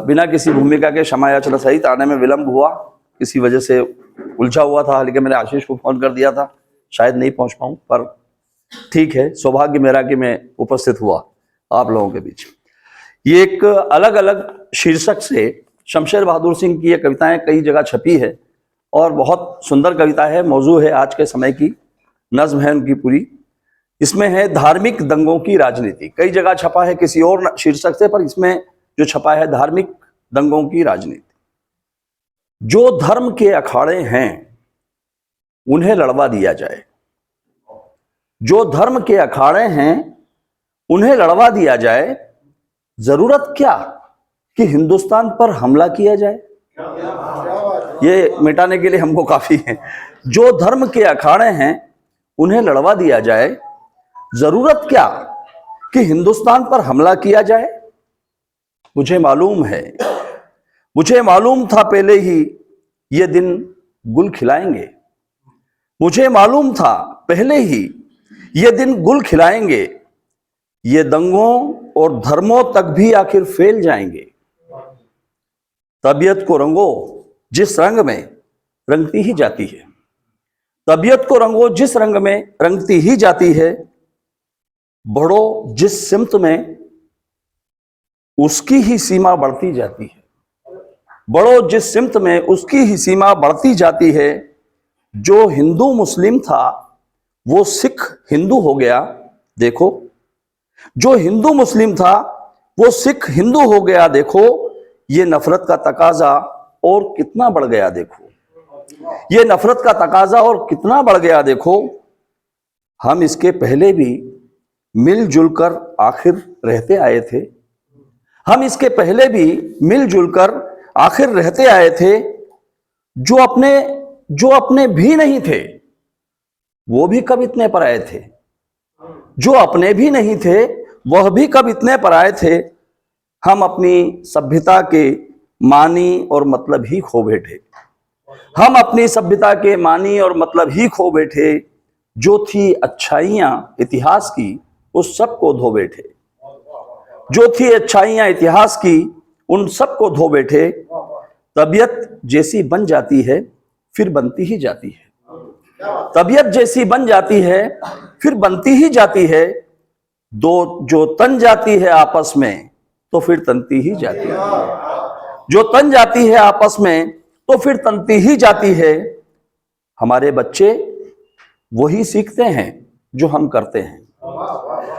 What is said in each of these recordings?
बिना किसी भूमिका के क्षमा याचना सहित आने में विलंब हुआ, किसी वजह से उलझा हुआ था, लेकिन मैंने आशीष को फोन कर दिया था, शायद नहीं पहुंच पाऊं, पर ठीक है, सौभाग्य मेरा कि मैं उपस्थित हुआ आप लोगों के बीच। ये एक अलग अलग शीर्षक से शमशेर बहादुर सिंह की ये कविताएं कई जगह छपी है और बहुत सुंदर कविता है, मौजू है आज के समय की, नज्म है उनकी पूरी। इसमें है धार्मिक दंगों की राजनीति। कई जगह छपा है किसी और शीर्षक से, पर इसमें जो छपा है धार्मिक दंगों की राजनीति। जो धर्म के अखाड़े हैं उन्हें लड़वा दिया जाए, जो धर्म के अखाड़े हैं उन्हें लड़वा दिया जाए, जरूरत क्या कि हिंदुस्तान पर हमला किया जाए। ये मिटाने के लिए हमको काफी है। जो धर्म के अखाड़े हैं उन्हें लड़वा दिया जाए, जरूरत क्या कि हिंदुस्तान पर हमला किया जाए। मुझे मालूम है, मुझे मालूम था पहले ही ये दिन गुल खिलाएंगे, मुझे मालूम था पहले ही ये दिन गुल खिलाएंगे, ये दंगों और धर्मों तक भी आखिर फैल जाएंगे। तबीयत को रंगो जिस रंग में रंगती ही जाती है, तबीयत को रंगो जिस रंग में रंगती ही जाती है, बढ़ो जिस सिमत में उसकी ही सीमा बढ़ती जाती है, बढ़ो जिस सिमत में उसकी ही सीमा बढ़ती जाती है। जो हिंदू मुस्लिम था वो सिख हिंदू हो गया देखो, जो हिंदू मुस्लिम था वो सिख हिंदू हो गया देखो, ये नफरत का तकाजा और कितना बढ़ गया देखो, ये नफरत का तकाजा और कितना बढ़ गया देखो। हम इसके पहले भी मिलजुल कर आखिर रहते आए थे, हम इसके पहले भी मिलजुल कर आखिर रहते आए थे। जो अपने भी नहीं थे वो भी कब इतने पर आए थे, जो अपने भी नहीं थे वह भी कब इतने पर आए थे। हम अपनी सभ्यता के मानी और मतलब ही खो बैठे, हम अपनी सभ्यता के मानी और मतलब ही खो बैठे। जो थी अच्छाइयां इतिहास की उस सब को धो बैठे, जो थी अच्छाइयां इतिहास की उन सब को धो बैठे। तबीयत जैसी बन जाती है फिर बनती ही जाती है, तबीयत जैसी बन जाती है फिर बनती ही जाती है। दो जो तन जाती है आपस में तो फिर तनती ही जाती है, जो तन जाती है आपस में तो फिर तनती ही जाती है। हमारे बच्चे वही सीखते हैं जो हम करते हैं,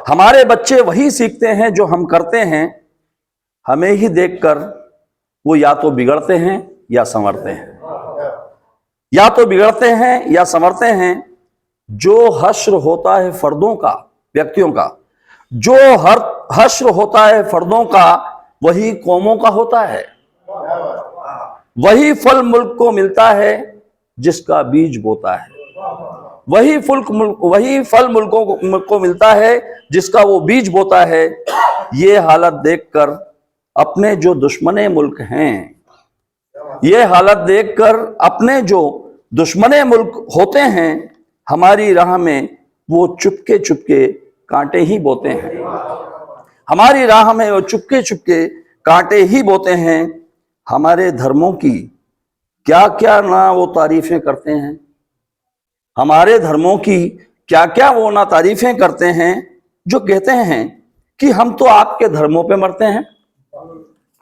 हमारे बच्चे वही सीखते हैं जो हम करते हैं। हमें ही देखकर वो या तो बिगड़ते हैं या संवरते हैं, या तो बिगड़ते हैं या संवरते हैं। जो हश्र होता है फर्दों का, व्यक्तियों का, जो हर हश्र होता है फर्दों का, वही कौमों का होता है। वही फल मुल्क को मिलता है जिसका बीज बोता है, वही फल मुल्कों को मिलता है जिसका वो बीज बोता है। ये हालत देखकर अपने जो दुश्मने मुल्क हैं, ये हालत देखकर अपने जो दुश्मने मुल्क होते हैं, हमारी राह में वो चुपके चुपके कांटे ही बोते हैं, हमारी राह में वो चुपके चुपके कांटे ही बोते हैं। हमारे धर्मों की क्या क्या ना वो तारीफें करते हैं, हमारे धर्मों की क्या क्या वो ना तारीफें करते हैं। जो कहते हैं कि हम तो आपके धर्मों पे मरते हैं,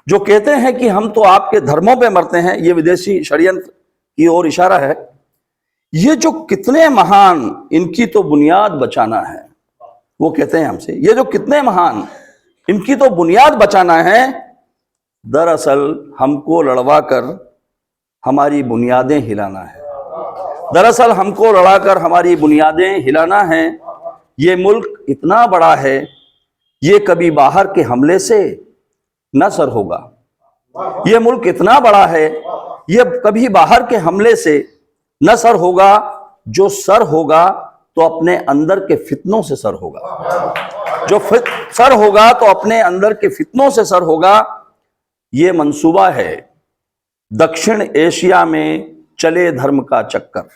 जो कहते हैं कि हम तो आपके धर्मों पे मरते हैं, ये विदेशी षड्यंत्र की ओर इशारा है। ये जो कितने महान, इनकी तो बुनियाद बचाना है, वो कहते हैं हमसे, ये जो कितने महान, इनकी तो बुनियाद बचाना है। दरअसल हमको लड़वा कर हमारी बुनियादें हिलाना है, दरअसल हमको लड़ाकर हमारी बुनियादें हिलाना है। ये मुल्क इतना बड़ा है, ये कभी बाहर के हमले से न सर होगा, ये मुल्क इतना बड़ा है, ये कभी बाहर के हमले से न सर होगा। जो सर होगा तो अपने अंदर के फितनों से सर होगा, जो सर होगा तो अपने अंदर के फितनों से सर होगा। ये मंसूबा है दक्षिण एशिया में चले धर्म का चक्कर,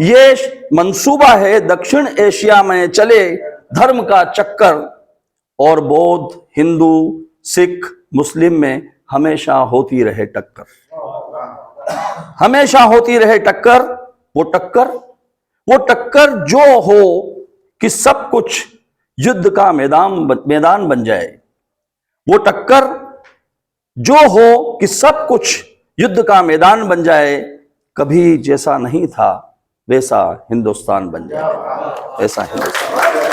ये मंसूबा है दक्षिण एशिया में चले धर्म का चक्कर। और बौद्ध, हिंदू, सिख मुस्लिम में हमेशा होती रहे टक्कर, हमेशा होती रहे टक्कर। वो टक्कर जो हो कि सब कुछ युद्ध का मैदान बन जाए, वो टक्कर जो हो कि सब कुछ युद्ध का मैदान बन जाए, कभी जैसा नहीं था वैसा हिंदुस्तान बन जाए, ऐसा हिंदुस्तान।